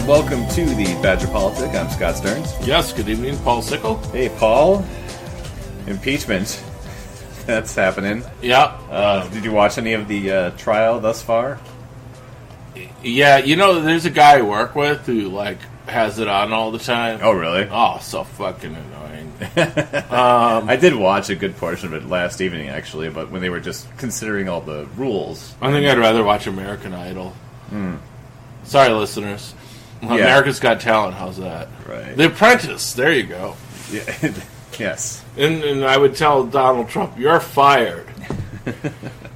and welcome to the Badger Politic. I'm Scott Stearns. Yes, good evening, Paul Sickle. Hey, Paul. Impeachment. That's happening. Yeah. Did you watch any of the trial thus far? Yeah, there's a guy I work with who, has it on all the time. Oh, really? Oh, so fucking annoying. I did watch a good portion of it last evening, actually, but when they were just considering all the rules. I think I'd rather watch American Idol. Sorry, listeners. Yeah. America's Got Talent, how's that? Right. The Apprentice, there you go. Yeah. Yes. And I would tell Donald Trump, you're fired.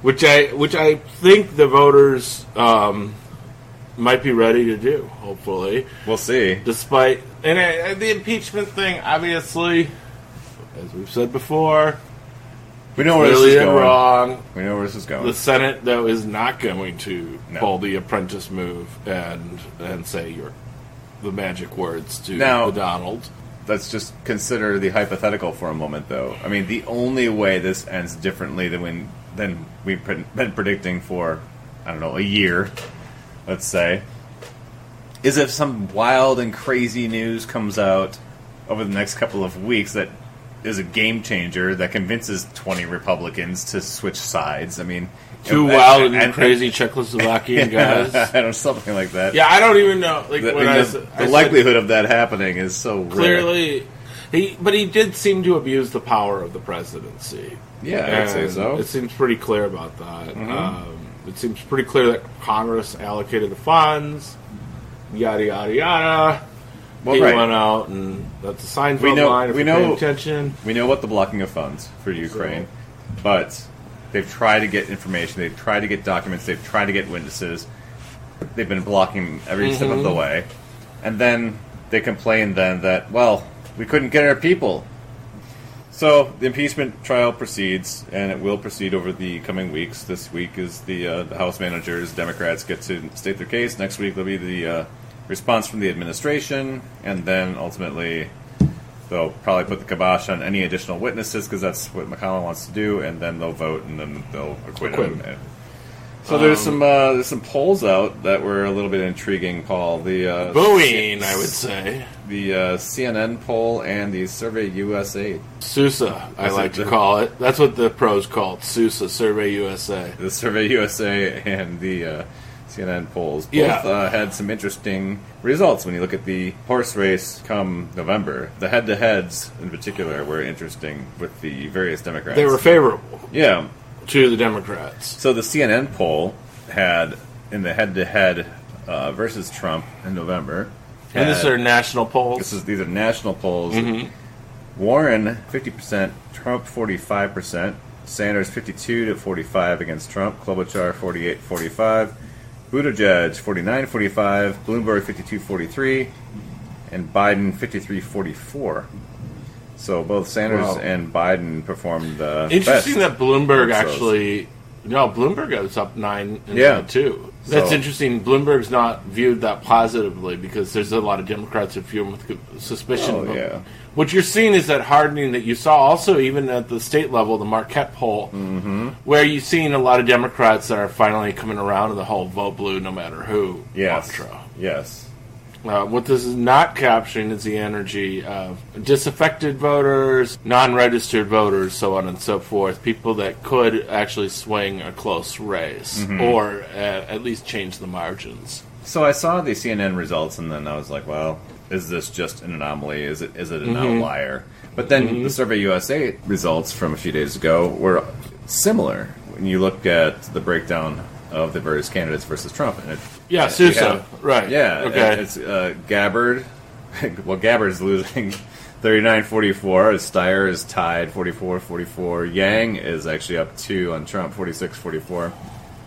which I think the voters might be ready to do, hopefully. We'll see. Despite... And the impeachment thing, obviously, as we've said before... We know where this is going. Wrong. We know where this is going. The Senate, though, is not going to pull the Apprentice move and say the magic words to the Donald. Let's just consider the hypothetical for a moment, though. I mean, the only way this ends differently than we've been predicting for, I don't know, a year, let's say, is if some wild and crazy news comes out over the next couple of weeks that is a game changer that convinces 20 Republicans to switch sides. I mean, two wild and crazy Czechoslovakian guys. I don't know, something like that. Yeah, I don't even know. The likelihood of that happening is so clearly. But he did seem to abuse the power of the presidency. Yeah, I'd say so. It seems pretty clear about that. Mm-hmm. It seems pretty clear that Congress allocated the funds. Yada yada yada. Well, he right. went out, and that's a Seinfeld line. If you're paying attention. We know about the blocking of funds for Ukraine, but they've tried to get information. They've tried to get documents. They've tried to get witnesses. They've been blocking every step of the way, and then they complain that we couldn't get our people. So the impeachment trial proceeds, and it will proceed over the coming weeks. This week is the House managers, Democrats get to state their case. Next week there'll be the response from the administration, and then ultimately they'll probably put the kibosh on any additional witnesses because that's what McConnell wants to do, and then they'll vote, and then they'll acquit him. So there's some polls out that were a little bit intriguing, Paul. The booing, I would say. The CNN poll and the Survey USA. SUSA, I like to call it. That's what the pros call it, SUSA, Survey USA. The Survey USA and the CNN polls both had some interesting results when you look at the horse race come November. The head-to-heads, in particular, were interesting with the various Democrats. They were favorable. Yeah. To the Democrats. So the CNN poll had, in the head-to-head versus Trump in November... And these are national polls? These are national polls. Mm-hmm. Warren, 50%, Trump, 45%, Sanders, 52 to 45 against Trump, Klobuchar, 48-45, Buttigieg, 49-45, Bloomberg, 52-43, and Biden, 53-44. So both Sanders and Biden performed interesting best. That Bloomberg actually... No, Bloomberg was up 9 in that too. That's interesting. Bloomberg's not viewed that positively because there's a lot of Democrats that view him with suspicion. Oh, yeah. What you're seeing is that hardening that you saw also even at the state level, the Marquette poll, where you've seen a lot of Democrats that are finally coming around to the whole vote blue no matter who mantra. Yes. What this is not capturing is the energy of disaffected voters, non-registered voters, so on and so forth, people that could actually swing a close race or at least change the margins. So I saw the CNN results, and then I was like, well, is this just an anomaly? Is it an outlier? But then the Survey USA results from a few days ago were similar when you look at the breakdown of the various candidates versus Trump. And Sousa, right. Yeah, okay. It's Gabbard. Well, Gabbard's losing 39-44. Steyer is tied 44-44. Yang is actually up 2 on Trump, 46-44.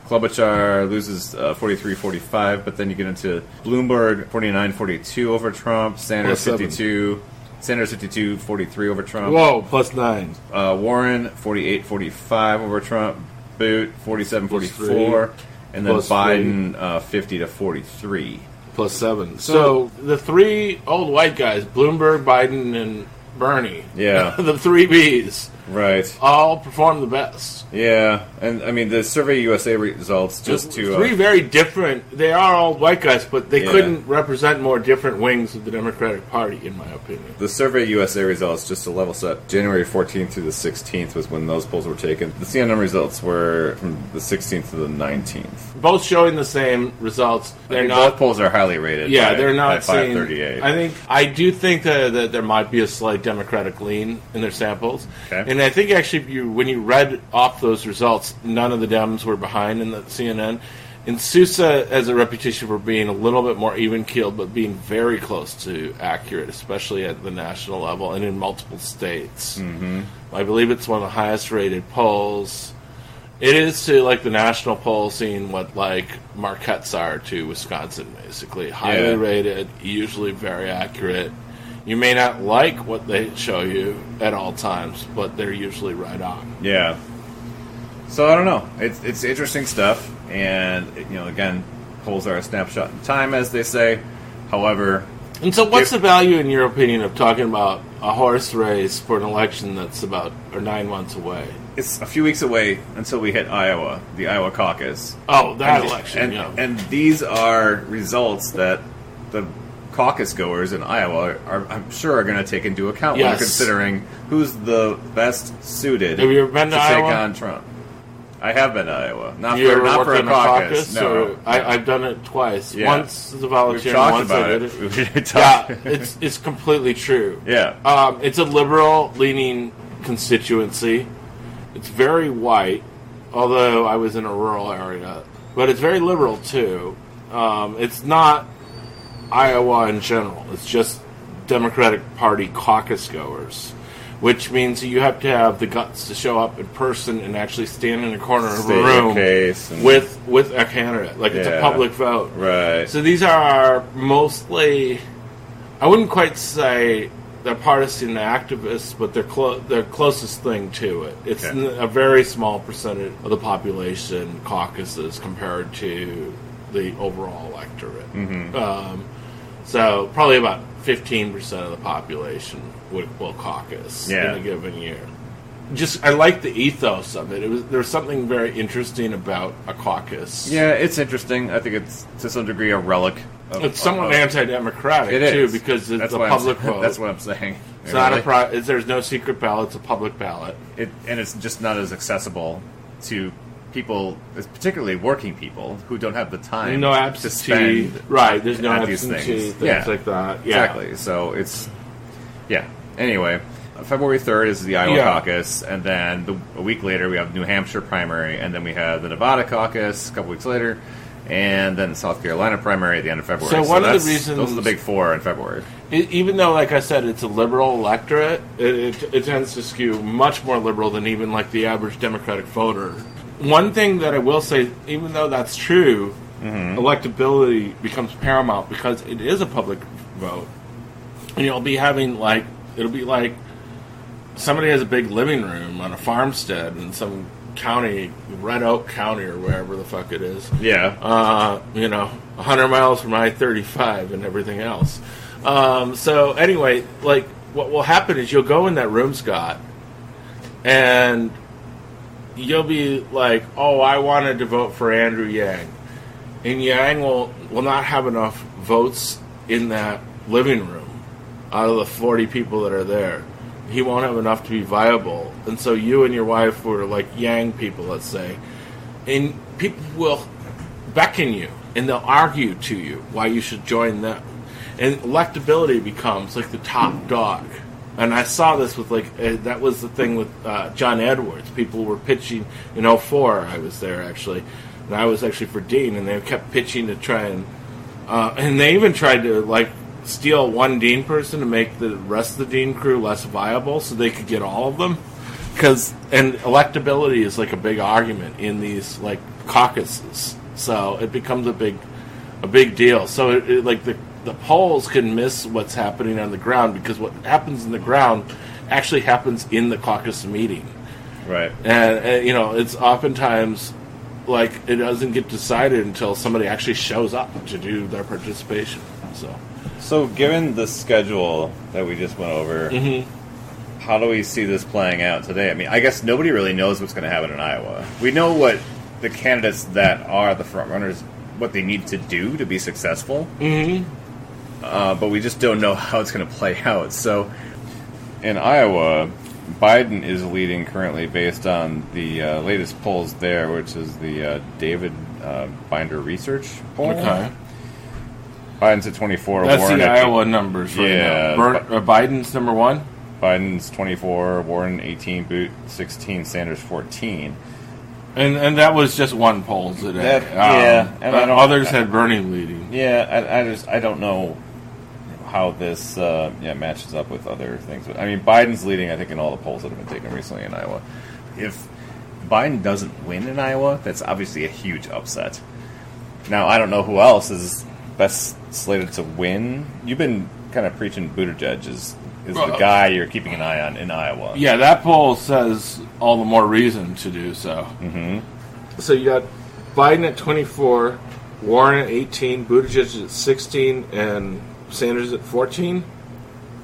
Klobuchar loses 43-45, but then you get into Bloomberg, 49-42 over Trump. Sanders, 52. Sanders, 52-43 over Trump. Whoa, plus 9. Warren, 48-45 over Trump. Boot, 47-44. And then Biden, 50-43. Plus 7. So the three old white guys, Bloomberg, Biden, and Bernie. Yeah. The three Bs. Right. all performed the best. Yeah, and I mean the Survey USA results just to three very different. They are all white guys, but they Yeah. couldn't represent more different wings of the Democratic Party, in my opinion. the Survey USA results just to level set. January 14th through the 16th was when those polls were taken. The CNN results were from the 16th to the 19th. Both showing the same results. They're not. Both polls are highly rated. Yeah, by, they're not by saying. 538. I do think that there might be a slight Democratic lean in their samples, Okay. and I think actually when you read off those results, none of the Dems were behind in the CNN. And Sousa has a reputation for being a little bit more even-keeled, but being very close to accurate, especially at the national level and in multiple states. Mm-hmm. I believe it's one of the highest-rated polls. It is to like the national poll, seeing what like Marquette's are to Wisconsin, basically highly rated, usually very accurate. You may not like what they show you at all times, but they're usually right on. Yeah. So I don't know. It's interesting stuff, and again, polls are a snapshot in time, as they say. However, and so, what's the value, in your opinion, of talking about a horse race for an election that's about 9 months away? it's a few weeks away until we hit Iowa, the Iowa caucus. Oh, that election, and these are results that the caucus goers in Iowa I'm sure are going to take into account when they're considering who's the best suited Have you ever been to take Iowa? on Trump. I have been to Iowa. Not You ever for worked a in caucus. No. Or, I've done it twice. Yeah. Once as a volunteer, We've talked once about I did it. We've Yeah, talked. it's completely true. Yeah. It's a liberal-leaning constituency. It's very white, although I was in a rural area. But it's very liberal, too. It's not Iowa in general. It's just Democratic Party caucus goers, which means you have to have the guts to show up in person and actually stand in a corner of a room with a candidate. Like, it's a public vote. Right. So these are mostly, I wouldn't quite say they're partisan activists, but they're closest thing to it. It's a very small percentage of the population caucuses compared to the overall electorate. Mm-hmm. So probably about 15% of the population will caucus in a given year. I like the ethos of it. There's something very interesting about a caucus. Yeah, it's interesting. I think it's to some degree a relic. It's somewhat anti-democratic too, because it's a public vote. That's what I'm saying. It's not there's no secret ballot. It's a public ballot. And it's just not as accessible to people, particularly working people, who don't have the time to spend There's no at these absentee, things. things like that. Yeah. Exactly. So it's Anyway, February 3rd is the Iowa caucus, and then a week later we have the New Hampshire primary, and then we have the Nevada caucus a couple weeks later, and then the South Carolina primary at the end of February. So one of the reasons those are the big four in February. Even though, like I said, it's a liberal electorate, it tends to skew much more liberal than even like the average Democratic voter. One thing that I will say, even though that's true, electability becomes paramount because it is a public vote, and it'll be like somebody has a big living room on a farmstead in some county, Red Oak County or wherever the fuck it is. Yeah. 100 miles from I-35 and everything else. So anyway, like what will happen is you'll go in that room, Scott, and you'll be like, oh, I wanted to vote for Andrew Yang. And Yang will not have enough votes in that living room out of the 40 people that are there. He won't have enough to be viable. And so you and your wife were like Yang people, let's say. And people will beckon you, and they'll argue to you why you should join them. And electability becomes like the top dog. And I saw this with that was the thing with John Edwards. People were pitching in 2004. I was there actually, and I was actually for Dean, and they kept pitching to try and they even tried to steal one Dean person to make the rest of the Dean crew less viable, so they could get all of them. And electability is like a big argument in these caucuses, so it becomes a big deal. So the polls can miss what's happening on the ground, because what happens in the ground actually happens in the caucus meeting. Right. And it's oftentimes it doesn't get decided until somebody actually shows up to do their participation. So given the schedule that we just went over, how do we see this playing out today? I mean, I guess nobody really knows what's going to happen in Iowa. We know what the candidates that are the front runners, what they need to do to be successful. Mm-hmm. But we just don't know how it's going to play out. So, in Iowa, Biden is leading currently based on the latest polls there, which is the David Binder Research poll. Okay. Biden's at 24. That's Warren the at Iowa numbers right now. Biden's number 1? Biden's 24, Warren 18, Boot 16, Sanders 14. And that was just one poll today. And others had Bernie leading. Yeah, I don't know how this matches up with other things. But I mean, Biden's leading, I think, in all the polls that have been taken recently in Iowa. If Biden doesn't win in Iowa, that's obviously a huge upset. Now, I don't know who else is best slated to win. You've been kind of preaching Buttigieg is the guy you're keeping an eye on in Iowa. Yeah, that poll says all the more reason to do so. Mm-hmm. So you got Biden at 24, Warren at 18, Buttigieg at 16, and Sanders at 14?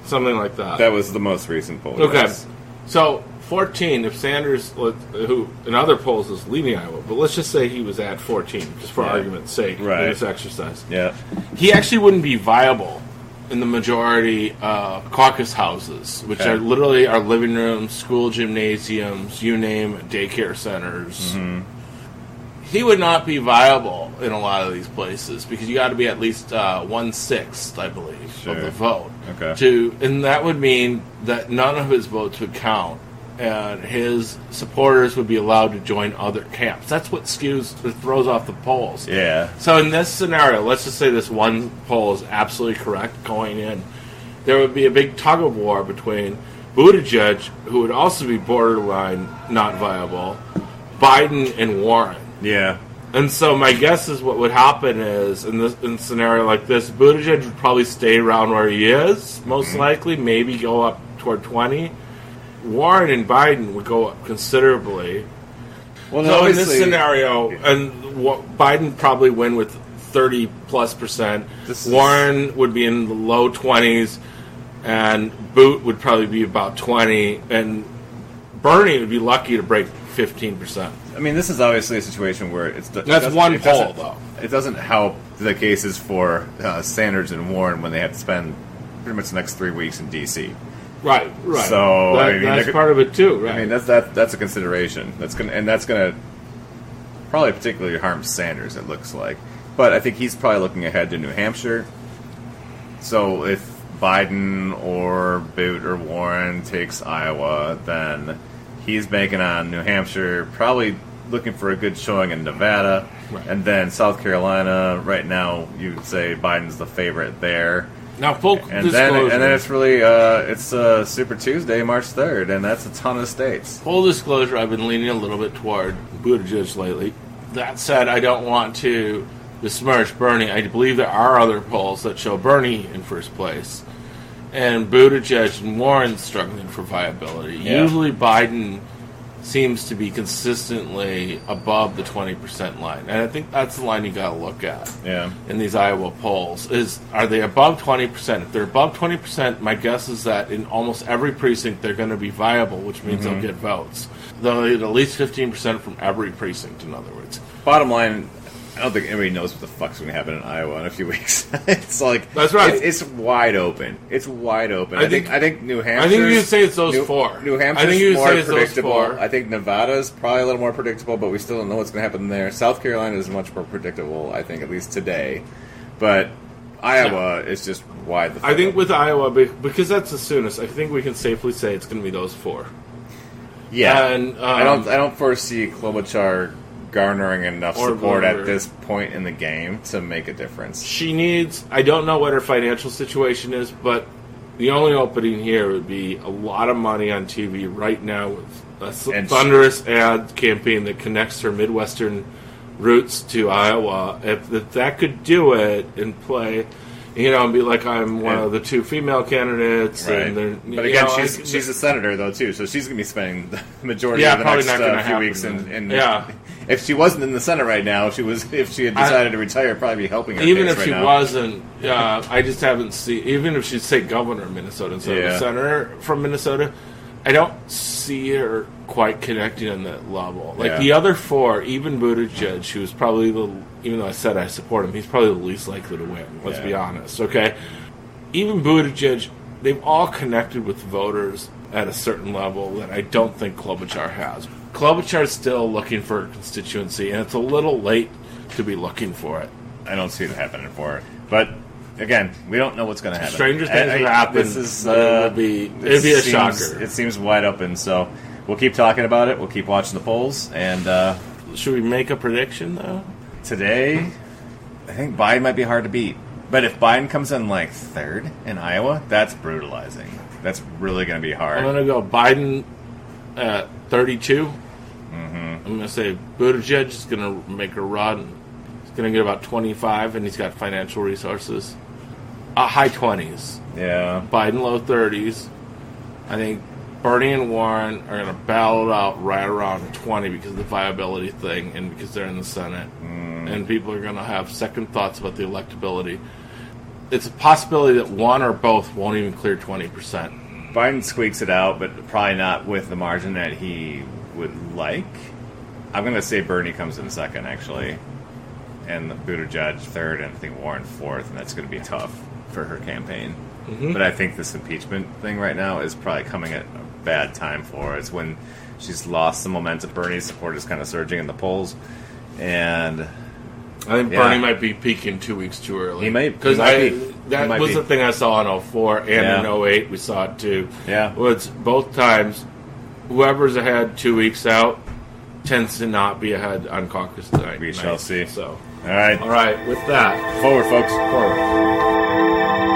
Something like that. That was the most recent poll. Okay. Yes. So, 14, if Sanders, who in other polls is leading Iowa, but let's just say he was at 14, just for argument's sake, in this exercise. Yeah. He actually wouldn't be viable in the majority caucus houses, which are literally our living rooms, school gymnasiums, you name it, daycare centers. Mm-hmm. He would not be viable in a lot of these places because you got to be at least 1/6, I believe, of the vote. Okay. And that would mean that none of his votes would count, and his supporters would be allowed to join other camps. That's what throws off the polls. Yeah. So in this scenario, let's just say this one poll is absolutely correct going in. There would be a big tug of war between Buttigieg, who would also be borderline not viable, Biden, and Warren. Yeah. And so my guess is what would happen is, in a scenario like this, Buttigieg would probably stay around where he is, most likely, maybe go up toward 20. Warren and Biden would go up considerably. Well, so in this scenario, Biden probably win with 30+%. Warren would be in the low 20s, and Boot would probably be about 20, and Bernie would be lucky to break 15%. I mean, this is obviously a situation where that's one poll, though. It doesn't help the cases for Sanders and Warren when they have to spend pretty much the next 3 weeks in D.C. Right. So that's part of it too, right? I mean, that's a consideration. That's gonna probably particularly harm Sanders. It looks like, but I think he's probably looking ahead to New Hampshire. So if Biden or Boot or Warren takes Iowa, then he's banking on New Hampshire, probably looking for a good showing in Nevada, and then South Carolina. Right now, you'd say Biden's the favorite there. Now, full disclosure. Then it's really it's Super Tuesday, March 3rd, and that's a ton of states. Full disclosure, I've been leaning a little bit toward Buttigieg lately. That said, I don't want to besmirch Bernie. I believe there are other polls that show Bernie in first place, and Buttigieg and Warren struggling for viability. Yeah. Usually Biden seems to be consistently above the 20% line. And I think that's the line you got to look at in these Iowa polls. Are they above 20%? If they're above 20%, my guess is that in almost every precinct they're going to be viable, which means they'll get votes. They'll get at least 15% from every precinct, in other words. Bottom line, I don't think anybody knows what the fuck's going to happen in Iowa in a few weeks. It's like that's right. It's wide open. It's wide open. I think New Hampshire. I think you say it's those four. New Hampshire's more predictable. I think Nevada's probably a little more predictable, but we still don't know what's going to happen there. South Carolina is much more predictable, I think, at least today. But Iowa is just wide. I think with Iowa, because that's the soonest, I think we can safely say it's going to be those four. Yeah, and I don't foresee Klobuchar garnering enough support at this point in the game to make a difference. She needs, I don't know what her financial situation is, but the only opening here would be a lot of money on TV right now with a thunderous ad campaign that connects her Midwestern roots to Iowa. If that could do it and play, and be like, I'm one of the two female candidates. Right. But again, she's a senator, though, too, so she's going to be spending the majority of the next few weeks. If she wasn't in the Senate right now, if she had decided to retire, it'd probably be helping her. Even if she wasn't, I just haven't seen. Even if she'd say governor of Minnesota instead of a senator from Minnesota, I don't see her quite connecting on that level. Like Yeah. the other four, even Buttigieg, who's probably even though I said I support him, he's probably the least likely to win. Let's be honest, okay? Even Buttigieg, they've all connected with voters at a certain level that I don't think Klobuchar has. Klobuchar's still looking for a constituency, and it's a little late to be looking for it. I don't see it happening for her. But again, we don't know what's going to happen. Stranger things have happened. This is it'd be a shocker. It seems wide open. So we'll keep talking about it. We'll keep watching the polls. And should we make a prediction though? Today, I think Biden might be hard to beat. But if Biden comes in like third in Iowa, that's brutalizing. That's really going to be hard. I'm going to go Biden at 32. I'm going to say Buttigieg is going to make a run. He's going to get about 25, and he's got financial resources. High 20s. Yeah. Biden low 30s. I think Bernie and Warren are going to battle it out right around 20 because of the viability thing and because they're in the Senate. And people are going to have second thoughts about the electability. It's a possibility that one or both won't even clear 20%. Biden squeaks it out, but probably not with the margin that he would like. I'm going to say Bernie comes in second, actually. And Buttigieg third, and I think Warren fourth, and that's going to be tough for her campaign. But I think this impeachment thing right now is probably coming at a bad time for her. It's when she's lost some momentum. Bernie's support is kind of surging in the polls. And I think Bernie might be peaking 2 weeks too early. He might. Because that was the thing I saw in 04 and in 08. We saw it too. Yeah. Was both times, whoever's ahead 2 weeks out tends to not be ahead on caucus night. We shall see. So, all right. With that. Forward, folks. Forward.